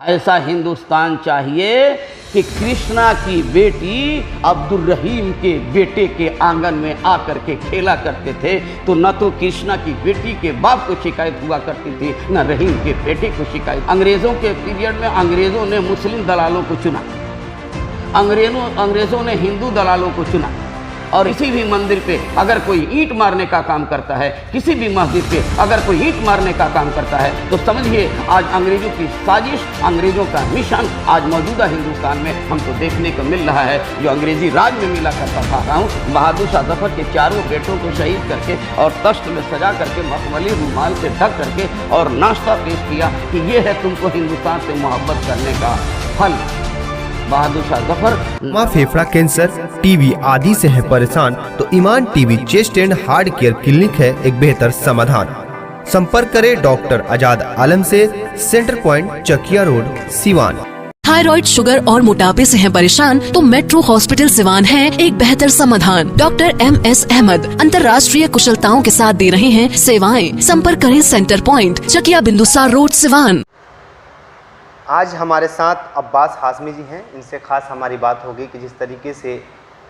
ऐसा हिंदुस्तान चाहिए कि कृष्णा की बेटी अब्दुल रहीम के बेटे के आंगन में आकर के खेला करते थे, तो न तो कृष्णा की बेटी के बाप को शिकायत हुआ करती थी, न रहीम के बेटे को शिकायत। अंग्रेज़ों के पीरियड में अंग्रेज़ों ने मुस्लिम दलालों को चुना, अंग्रेज़ों ने हिंदू दलालों को चुना, और किसी भी मंदिर पे अगर कोई ईंट मारने का काम करता है, किसी भी मस्जिद पे अगर कोई ईंट मारने का काम करता है, तो समझिए आज अंग्रेज़ों की साजिश, अंग्रेज़ों का मिशन आज मौजूदा हिंदुस्तान में हमको देखने को मिल रहा है, जो अंग्रेज़ी राज में मिला करता था। बहादुर शाह जफर के चारों बेटों को शहीद करके और तख्त में सजा करके मखमली रुमाल से ढक करके और नाश्ता पेश किया कि ये है तुमको हिंदुस्तान से मोहब्बत करने का फल। बहादुर शाह जफर। माँ फेफड़ा कैंसर, टीबी आदि से है परेशान तो Iman TB chest and heart care clinic है एक बेहतर समाधान। संपर्क करें डॉक्टर आजाद आलम से, centre point Chakia road, Siwan. Thyroid, sugar और मोटापे से हैं परेशान तो मेट्रो हॉस्पिटल सिवान है एक बेहतर समाधान। डॉक्टर MS अहमद अंतर्राष्ट्रीय कुशलताओं के साथ दे रहे हैं सेवाएं। संपर्क करें centre point Chakia Bindusar road, Siwan. आज हमारे साथ अब्बास हाशमी जी हैं। इनसे ख़ास हमारी बात होगी कि जिस तरीके से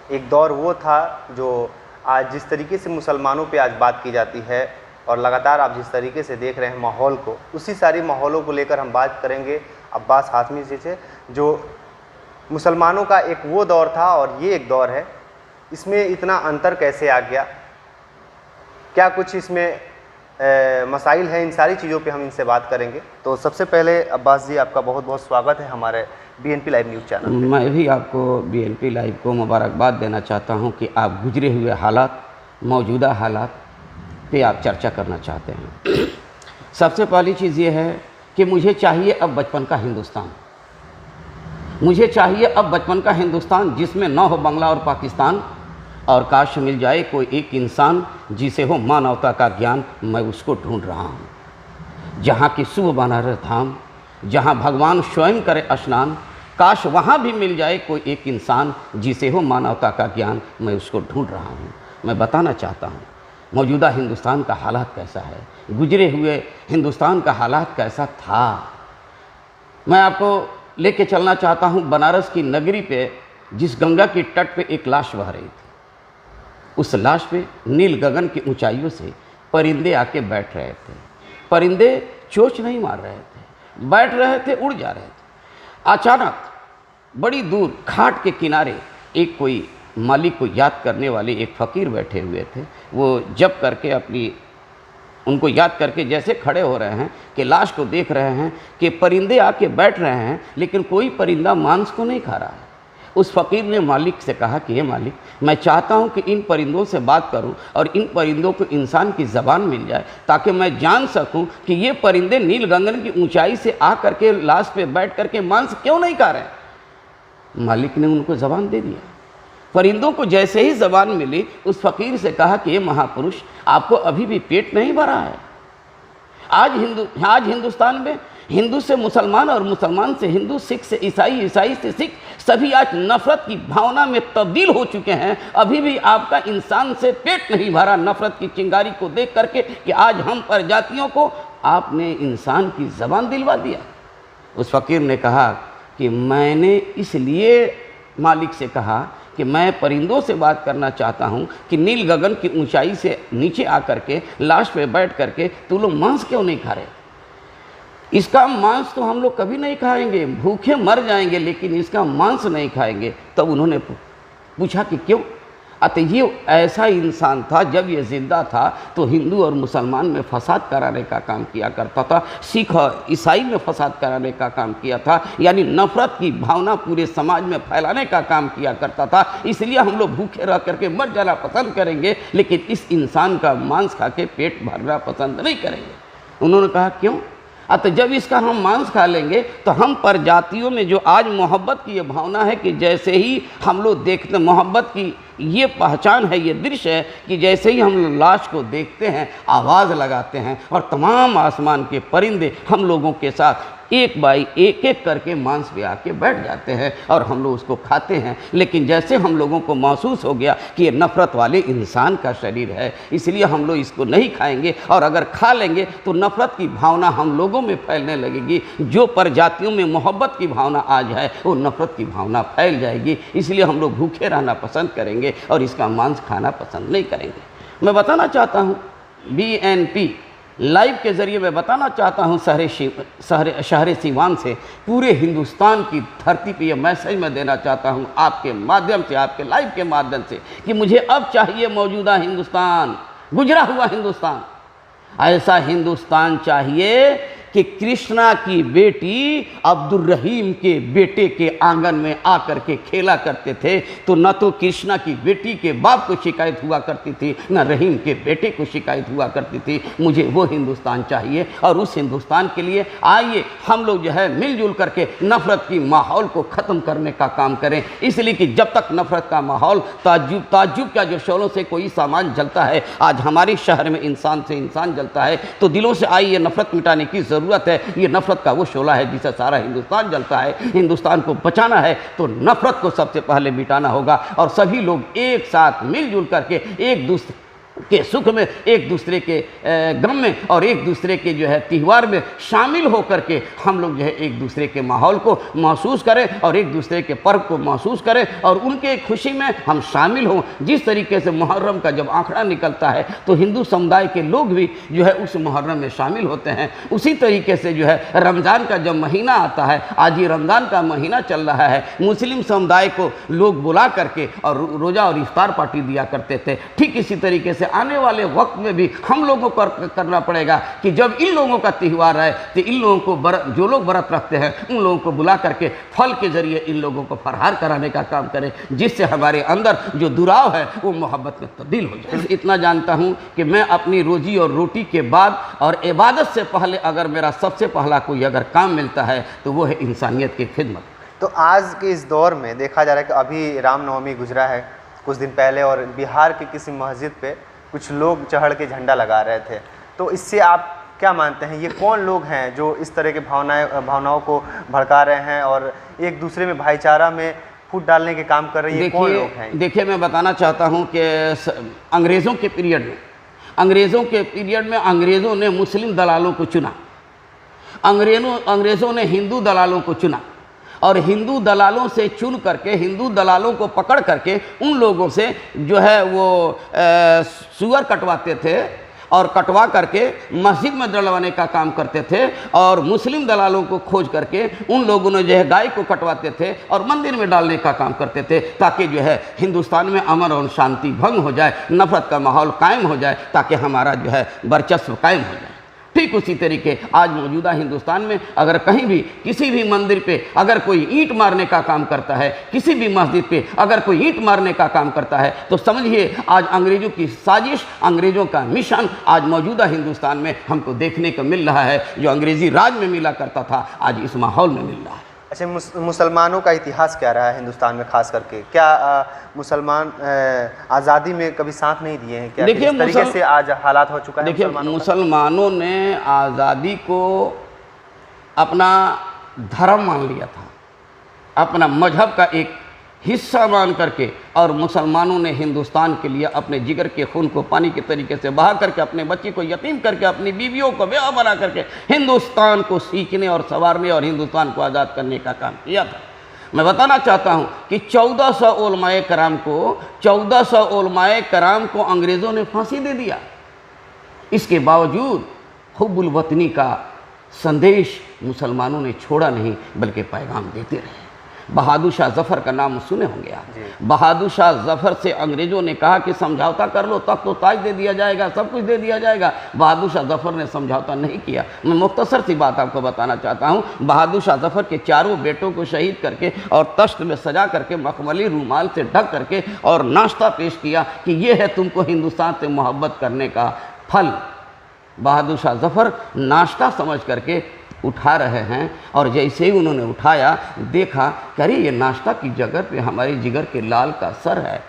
एक दौर वो था, जो आज जिस तरीके से मुसलमानों पे आज बात की जाती है और लगातार आप जिस तरीके से देख रहे हैं माहौल को, उसी सारी माहौलों को लेकर हम बात करेंगे अब्बास हाशमी जी से। जो मुसलमानों का एक वो दौर था और ये एक दौर है, इसमें इतना अंतर कैसे आ गया, क्या कुछ इसमें मसाइल हैं, इन सारी चीज़ों पे हम इनसे बात करेंगे। तो सबसे पहले अब्बास जी, आपका बहुत बहुत स्वागत है हमारे BNP लाइव न्यूज़ चैनल पे। मैं भी आपको BNP लाइव को मुबारकबाद देना चाहता हूं कि आप गुजरे हुए हालात, मौजूदा हालात पे आप चर्चा करना चाहते हैं। सबसे पहली चीज़ ये है कि मुझे चाहिए अब बचपन का हिंदुस्तान, मुझे चाहिए अब बचपन का हिंदुस्तान जिसमें न हो बांग्ला और पाकिस्तान, और काश मिल जाए कोई एक इंसान जिसे हो मानवता का ज्ञान, मैं उसको ढूंढ रहा हूँ। जहाँ की शुभ बनारस धाम, जहाँ भगवान स्वयं करे स्नान, काश वहाँ भी मिल जाए कोई एक इंसान जिसे हो मानवता का ज्ञान, मैं उसको ढूंढ रहा हूँ। मैं बताना चाहता हूँ मौजूदा हिंदुस्तान का हालात कैसा है, गुजरे हुए हिंदुस्तान का हालात कैसा था। मैं आपको लेके चलना चाहता हूँ बनारस की नगरी पे, जिस गंगा की तट पे एक लाश बह रही थी। उस लाश पे नील गगन की ऊंचाइयों से परिंदे आके बैठ रहे थे। परिंदे चोंच नहीं मार रहे थे, बैठ रहे थे, उड़ जा रहे थे। अचानक बड़ी दूर घाट के किनारे एक कोई मालिक को याद करने वाले एक फ़कीर बैठे हुए थे। वो जप करके उनको याद करके जैसे खड़े हो रहे हैं कि लाश को देख रहे हैं कि परिंदे आके बैठ रहे हैं, लेकिन कोई परिंदा मांस को नहीं खा रहा है। उस फ़कीर ने मालिक से कहा कि ये मालिक, मैं चाहता हूँ कि इन परिंदों से बात करूँ और इन परिंदों को इंसान की ज़बान मिल जाए, ताकि मैं जान सकूँ कि ये परिंदे नील गगन की ऊंचाई से आ करके लाश पे बैठ करके मांस क्यों नहीं खा रहे। मालिक ने उनको ज़बान दे दिया। परिंदों को जैसे ही ज़बान मिली, उस फ़कीर से कहा कि ये महापुरुष, आपको अभी भी पेट नहीं भरा है। आज हिंदुस्तान में हिंदू से मुसलमान और मुसलमान से हिंदू, सिख से ईसाई, ईसाई से सिख, सभी आज नफ़रत की भावना में तब्दील हो चुके हैं। अभी भी आपका इंसान से पेट नहीं भरा नफ़रत की चिंगारी को देख करके कि आज हम पर जातियों को आपने इंसान की ज़बान दिलवा दिया। उस फ़कीर ने कहा कि मैंने इसलिए मालिक से कहा कि मैं परिंदों से बात करना चाहता हूँ कि नील गगन की ऊंचाई से नीचे आकर के लाश पे बैठ करके तू लोग मांस क्यों नहीं खा रहे। इसका मांस तो हम लोग कभी नहीं खाएंगे, भूखे मर जाएंगे, लेकिन इसका मांस नहीं खाएंगे। तब उन्होंने पूछा कि क्यों। अतः ये ऐसा इंसान था, जब ये ज़िंदा था तो हिंदू और मुसलमान में फसाद कराने का काम किया करता था, सिख और ईसाई में फसाद कराने का काम किया था, यानी नफ़रत की भावना पूरे समाज में फैलाने का काम किया करता था। इसलिए हम लोग भूखे रह करके मर जाना पसंद करेंगे, लेकिन इस इंसान का मांस खा के पेट भरना पसंद नहीं करेंगे। उन्होंने कहा क्यों। अतः जब इसका हम मांस खा लेंगे तो हम पर जातियों में जो आज मोहब्बत की ये भावना है कि जैसे ही हम लोग देखते, मोहब्बत की ये पहचान है, ये दृश्य है कि जैसे ही हम लाश को देखते हैं आवाज़ लगाते हैं और तमाम आसमान के परिंदे हम लोगों के साथ एक बाई एक एक करके मांस पे आके बैठ जाते हैं और हम लोग उसको खाते हैं। लेकिन जैसे हम लोगों को महसूस हो गया कि ये नफ़रत वाले इंसान का शरीर है, इसलिए हम लोग इसको नहीं खाएंगे, और अगर खा लेंगे तो नफ़रत की भावना हम लोगों में फैलने लगेगी। जो प्रजातियों में मोहब्बत की भावना आज है वो नफ़रत की भावना फैल जाएगी। इसलिए हम लोग भूखे रहना पसंद करेंगे और इसका मांस खाना पसंद नहीं करेंगे। मैं बताना चाहता हूँ BNP लाइव के ज़रिए मैं बताना चाहता हूँ शहर सीवान से पूरे हिंदुस्तान की धरती पे ये मैसेज मैं देना चाहता हूँ आपके माध्यम से, आपके लाइव के माध्यम से, कि मुझे अब चाहिए मौजूदा हिंदुस्तान, गुजरा हुआ हिंदुस्तान। ऐसा हिंदुस्तान चाहिए कि कृष्णा की बेटी अब्दुल रहीम के बेटे के आंगन में आकर के खेला करते थे, तो न तो कृष्णा की बेटी के बाप को शिकायत हुआ करती थी, न रहीम के बेटे को शिकायत हुआ करती थी। मुझे वो हिंदुस्तान चाहिए, और उस हिंदुस्तान के लिए आइए हम लोग जो है मिलजुल करके नफ़रत की माहौल को ख़त्म करने का काम करें। इसलिए कि जब तक नफ़रत का माहौल, ताज्जुब का जो शोलों से कोई सामान जलता है, आज हमारे शहर में इंसान से इंसान जलता है, तो दिलों से आइए नफ़रत मिटाने की ज़रूरत है। ये नफ़रत का वो शोला है जिसे सारा हिंदुस्तान जलता है। हिंदुस्तान को बचाना है तो नफ़रत को सबसे पहले मिटाना होगा, और सभी लोग एक साथ मिलजुल करके एक दूसरे के सुख में, एक दूसरे के गम में और एक दूसरे के जो है त्यौहार में शामिल होकर के हम लोग जो है एक दूसरे के माहौल को महसूस करें और एक दूसरे के पर्व को महसूस करें और उनके खुशी में हम शामिल हों। जिस तरीके से मुहर्रम का जब आंकड़ा निकलता है तो हिंदू समुदाय के लोग भी जो है उस मुहर्रम में शामिल होते हैं। उसी तरीके से जो है रमज़ान का जब महीना आता है, आज ही रमज़ान का महीना चल रहा है, मुस्लिम समुदाय को लोग बुला करके और रोज़ा और इफ्तार पार्टी दिया करते थे। ठीक इसी तरीके से आने वाले वक्त में भी हम लोगों को करना पड़ेगा कि जब इन लोगों का त्यौहार है तो इन लोगों को जो लोग व्रत रखते हैं उन लोगों को बुला करके फल के जरिए इन लोगों को फरहार कराने का काम करें, जिससे हमारे अंदर जो दुराव है वो मोहब्बत में तब्दील हो जाए। इतना जानता हूँ कि मैं अपनी रोजी और रोटी के बाद और इबादत से पहले अगर मेरा सबसे पहला कोई अगर काम मिलता है तो वो है इंसानियत की खिदमत। तो आज के इस दौर में देखा जा रहा है कि अभी रामनवमी गुजरा है कुछ दिन पहले, और बिहार की किसी मस्जिद पे कुछ लोग चढ़ के झंडा लगा रहे थे, तो इससे आप क्या मानते हैं? ये कौन लोग हैं जो इस तरह के भावनाओं को भड़का रहे हैं और एक दूसरे में भाईचारा में फूट डालने के काम कर रहे हैं? ये कौन लोग हैं? देखिए, मैं बताना चाहता हूँ कि अंग्रेज़ों के पीरियड में अंग्रेज़ों ने मुस्लिम दलालों को चुना, अंग्रेज़ों ने हिंदू दलालों को चुना, और हिंदू दलालों से चुन करके, हिंदू दलालों को पकड़ करके उन लोगों से जो है वो सुअर कटवाते थे और कटवा करके मस्जिद में डलवाने का काम करते थे, और मुस्लिम दलालों को खोज करके उन लोगों ने जो है गाय को कटवाते थे और मंदिर में डालने का काम करते थे, ताकि जो है हिंदुस्तान में अमन और शांति भंग हो जाए, नफ़रत का माहौल कायम हो जाए, ताकि हमारा जो है वर्चस्व कायम हो जाए। ठीक उसी तरीके आज मौजूदा हिंदुस्तान में अगर कहीं भी किसी भी मंदिर पे अगर कोई ईंट मारने का काम करता है, किसी भी मस्जिद पे अगर कोई ईंट मारने का काम करता है, तो समझिए आज अंग्रेज़ों की साजिश, अंग्रेज़ों का मिशन आज मौजूदा हिंदुस्तान में हमको देखने को मिल रहा है। जो अंग्रेज़ी राज में मिला करता था आज इस माहौल में मिल रहा है। अच्छा, मुसलमानों का इतिहास क्या रहा है हिंदुस्तान में खास करके? क्या मुसलमान आज़ादी में कभी साथ नहीं दिए हैं? क्या देखिए, इस तरीके से आज हालात हो चुका है? देखिए, मुसलमानों ने आज़ादी को अपना धर्म मान लिया था, अपना मजहब का एक हिस्सा मान करके, और मुसलमानों ने हिंदुस्तान के लिए अपने जिगर के खून को पानी के तरीके से बहा करके, अपने बच्चे को यतीम करके, अपनी बीवियों को बेवा बना करके हिंदुस्तान को सीखने और संवारने और हिंदुस्तान को आज़ाद करने का काम किया था। मैं बताना चाहता हूँ कि 1400 उलमाए कराम को अंग्रेज़ों ने फांसी दे दिया। इसके बावजूद हुब्बुल वतनी का संदेश मुसलमानों ने छोड़ा नहीं, बल्कि पैगाम देते रहे। बहादुर शाह जफ़र का नाम सुने होंगे आप। बहादुर शाह जफ़र से अंग्रेज़ों ने कहा कि समझौता कर लो, तब तो ताज दे दिया जाएगा, सब कुछ दे दिया जाएगा। बहादुर शाह जफ़र ने समझौता नहीं किया। मैं मुख्तसर सी बात आपको बताना चाहता हूँ। बहादुर शाह जफ़र के चारों बेटों को शहीद करके और तश्त में सजा करके, मखमली रूमाल से ढक करके और नाश्ता पेश किया कि ये है तुमको हिंदुस्तान से मोहब्बत करने का फल। बहादुर शाह जफ़र नाश्ता समझ करके उठा रहे हैं, और जैसे ही उन्होंने उठाया देखा कि अरे ये नाश्ता की जगह पे हमारे जिगर के लाल का सर है।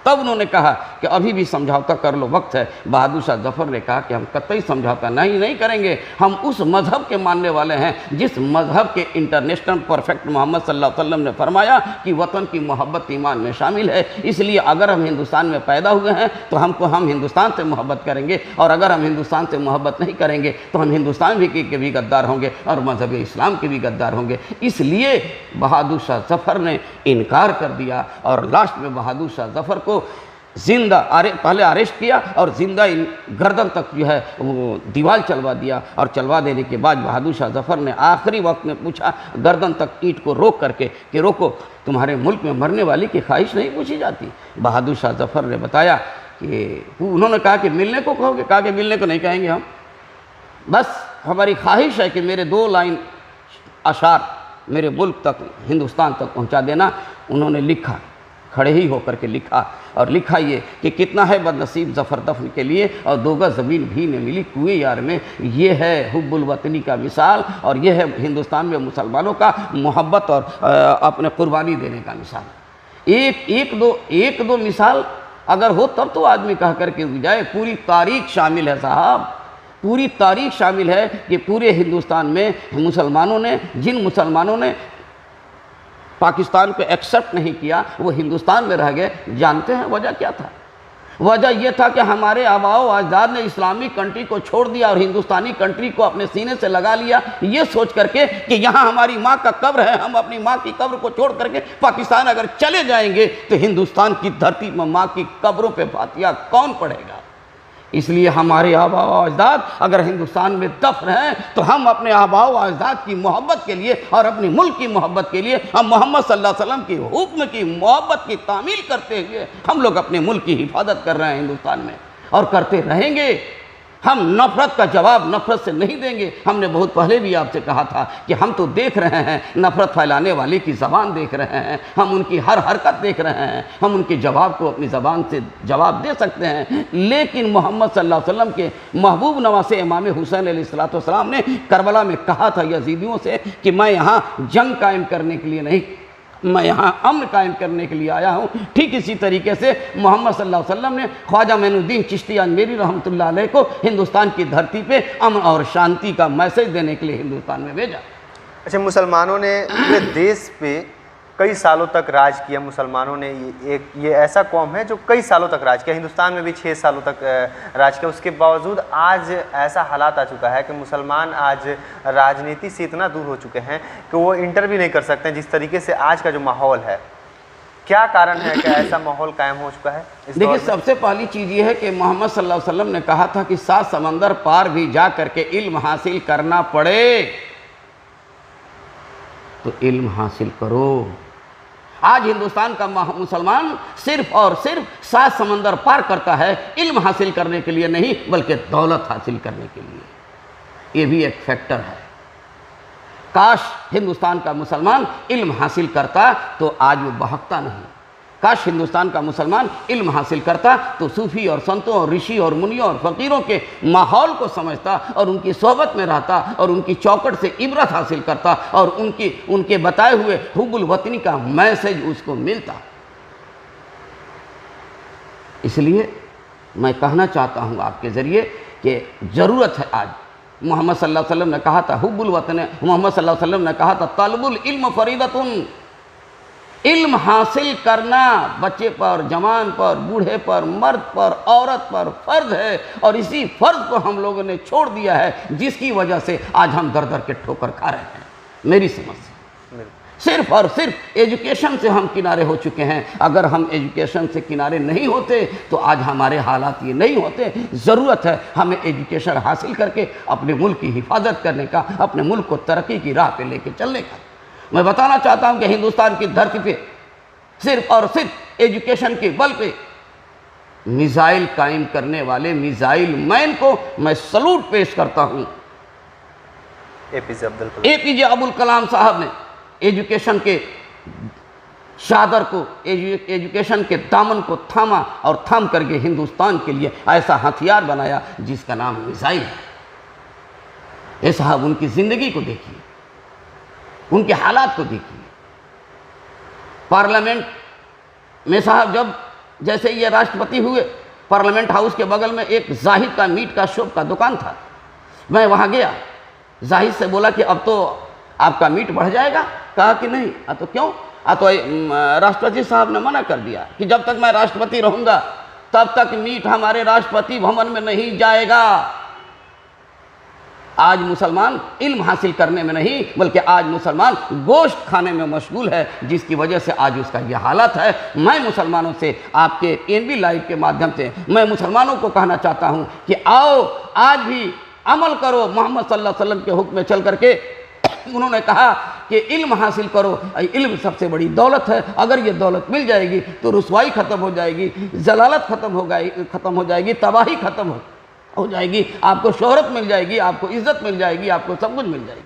तब उन्होंने कहा कि अभी भी समझौता कर लो, वक्त है। बहादुर शाह जफ़र ने कहा कि हम कतई समझौता नहीं करेंगे, हम उस मज़हब के मानने वाले हैं जिस मज़हब के इंटरनेशनल परफेक्ट मोहम्मद सल्लल्लाहु अलैहि वसल्लम ने फरमाया कि वतन की मोहब्बत ईमान में शामिल है। इसलिए अगर हम हिंदुस्तान में पैदा हुए हैं तो हम हिंदुस्तान से मोहब्बत करेंगे, और अगर हम हिंदुस्तान से मोहब्बत नहीं करेंगे तो हम हिंदुस्तान के भी गद्दार होंगे और मज़हब इस्लाम के भी गद्दार होंगे। इसलिए बहादुर शाह जफ़र ने इनकार कर दिया और लास्ट में बहादुर शाह जफ़र को जिंदा पहले अरेस्ट किया और जिंदा गर्दन तक जो है वो दीवार चलवा दिया। और चलवा देने के बाद बहादुर शाह जफ़र ने आखिरी वक्त में पूछा गर्दन तक ईंट को रोक करके कि रोको, तुम्हारे मुल्क में मरने वाली की ख्वाहिश नहीं पूछी जाती। बहादुर शाह जफ़र ने बताया कि उन्होंने कहा कि मिलने को कहोगे? कहा कि मिलने को नहीं कहेंगे हम, बस हमारी ख्वाहिश है कि मेरे 2 लाइन अशार मेरे मुल्क तक, हिंदुस्तान तक पहुंचा देना। उन्होंने लिखा, खड़े ही होकर के लिखा, और लिखा ये कि कितना है बदनसीब ज़फ़र दफ़न के लिए और 2 गज़ ज़मीन भी न मिली कुएं यार में। ये है हुब्बुल वतनी का मिसाल, और ये है हिंदुस्तान में मुसलमानों का मोहब्बत और अपने कुर्बानी देने का मिसाल। एक दो मिसाल अगर हो तब तो आदमी कह करके रुक जाए। पूरी तारीख शामिल है साहब, पूरी तारीख शामिल है कि पूरे हिंदुस्तान में जिन मुसलमानों ने पाकिस्तान को एक्सेप्ट नहीं किया वो हिंदुस्तान में रह गए। जानते हैं वजह क्या था? वजह यह था कि हमारे आबाओ अजदाद ने इस्लामिक कंट्री को छोड़ दिया और हिंदुस्तानी कंट्री को अपने सीने से लगा लिया, ये सोच करके कि यहाँ हमारी माँ का कब्र है, हम अपनी माँ की कब्र को छोड़ करके पाकिस्तान अगर चले जाएंगे तो हिंदुस्तान की धरती में माँ की कब्रों पे फातिहा कौन पढ़ेगा। इसलिए हमारे आबाओ अजदाद अगर हिंदुस्तान में दफन हैं तो हम अपने आबाओ अजदाद की मोहब्बत के लिए और अपने मुल्क की मोहब्बत के लिए हम मोहम्मद सल्लल्लाहु अलैहि वसल्लम की हुक्म की मोहब्बत की तामील करते हुए हम लोग अपने मुल्क की हिफाजत कर रहे हैं हिंदुस्तान में, और करते रहेंगे। हम नफ़रत का जवाब नफ़रत से नहीं देंगे। हमने बहुत पहले भी आपसे कहा था कि हम तो देख रहे हैं नफ़रत फैलाने वाले की ज़बान देख रहे हैं, हम उनकी हर हरकत देख रहे हैं, हम उनके जवाब को अपनी ज़बान से जवाब दे सकते हैं। लेकिन मोहम्मद सल्लल्लाहु अलैहि वसल्लम के महबूब नवासे इमाम हुसैन अलैहिस्सलाम ने करबला में कहा था यजीदियों से कि मैं यहाँ जंग कायम करने के लिए नहीं, मैं यहाँ अमन कायम करने के लिए आया हूँ। ठीक इसी तरीके से मोहम्मद सल्लल्लाहु अलैहि वसल्लम ने ख्वाजा मोइनुद्दीन चिश्ती अजमेरी रहमतुल्लाह अलैह को हिंदुस्तान की धरती पे अमन और शांति का मैसेज देने के लिए हिंदुस्तान में भेजा। अच्छा, मुसलमानों ने पूरे देश पे कई सालों तक राज किया। मुसलमानों ने ये ऐसा कौम है जो कई सालों तक राज किया, हिंदुस्तान में भी 6 सालों तक राज किया। उसके बावजूद आज ऐसा हालात आ चुका है कि मुसलमान आज राजनीति से इतना दूर हो चुके हैं कि वो इंटर भी नहीं कर सकते हैं। जिस तरीके से आज का जो माहौल है, क्या कारण है कि ऐसा माहौल कायम हो चुका है? देखिए, सबसे पहली चीज़ ये है कि मोहम्मद सल्लल्लाहु अलैहि वसल्लम ने कहा था कि 7 समंदर पार भी जा करके इल्म हासिल करना पड़े तो इल्म हासिल करो। आज हिंदुस्तान का मुसलमान सिर्फ और सिर्फ 7 समंदर पार करता है इल्म हासिल करने के लिए नहीं, बल्कि दौलत हासिल करने के लिए। ये भी एक फैक्टर है। काश हिंदुस्तान का मुसलमान इल्म हासिल करता तो आज वो बहकता नहीं। काश हिंदुस्तान का मुसलमान इल्म हासिल करता तो सूफ़ी और संतों और ऋषि और मुनियों और फ़कीरों के माहौल को समझता और उनकी सोहबत में रहता और उनकी चौकट से इबरत हासिल करता और उनके बताए हुए हुब्बुल वतनी का मैसेज उसको मिलता। इसलिए मैं कहना चाहता हूँ आपके ज़रिए कि ज़रूरत है आज। मोहम्मद सल्लल्लाहु अलैहि वसल्लम ने कहा था हुब्बुल वतन, मोहम्मद सल्लल्लाहु अलैहि वसल्लम ने कहा था तलबुल इल्म फरीदतुन, इल्म हासिल करना बच्चे पर, जवान पर, बूढ़े पर, मर्द पर, औरत पर फ़र्ज है। और इसी फ़र्ज को हम लोगों ने छोड़ दिया है, जिसकी वजह से आज हम दर दर के ठोकर खा रहे हैं। मेरी समझ से सिर्फ और सिर्फ एजुकेशन से हम किनारे हो चुके हैं। अगर हम एजुकेशन से किनारे नहीं होते तो आज हमारे हालात ये नहीं होते। ज़रूरत है हमें एजुकेशन हासिल करके अपने मुल्क की हिफाजत करने का, अपने मुल्क को तरक्की की राह पे लेके चलने का। मैं बताना चाहता हूं कि हिंदुस्तान की धरती पे सिर्फ और सिर्फ एजुकेशन के बल पे मिसाइल कायम करने वाले मिसाइल मैन को मैं सलूट पेश करता हूं। एपीजे अब्दुल कलाम साहब ने एजुकेशन के चादर को, एजुकेशन के दामन को थामा और थाम करके हिंदुस्तान के लिए ऐसा हथियार बनाया जिसका नाम मिसाइल है। ये साहब उनकी ज़िंदगी को देखिए, उनके हालात को देखिए। पार्लियामेंट में साहब जब जैसे ये राष्ट्रपति हुए, पार्लियामेंट हाउस के बगल में एक जाहिद का मीट का शॉप का दुकान था। मैं वहाँ गया, जाहिद से बोला कि अब तो आपका मीट बढ़ जाएगा। कहा कि नहीं। तो क्यों? तो राष्ट्रपति साहब ने मना कर दिया कि जब तक मैं राष्ट्रपति रहूँगा तब तक मीट हमारे राष्ट्रपति भवन में नहीं जाएगा। आज मुसलमान इल्म हासिल करने में नहीं, बल्कि आज मुसलमान गोश्त खाने में मशगूल है, जिसकी वजह से आज उसका यह हालत है। मैं मुसलमानों से, आपके एनबी लाइव के माध्यम से मैं मुसलमानों को कहना चाहता हूँ कि आओ आज भी अमल करो मोहम्मद सल्लल्लाहु अलैहि वसल्लम के हुक्म में चल करके। उन्होंने कहा कि इल्म हासिल करो, इल्म सबसे बड़ी दौलत है। अगर ये दौलत मिल जाएगी तो रुसवाई ख़त्म हो जाएगी, जलालत ख़त्म हो जाएगी, तबाही ख़त्म हो जाएगी, आपको शोहरत मिल जाएगी, आपको इज़्ज़त मिल जाएगी, आपको सब कुछ मिल जाएगी।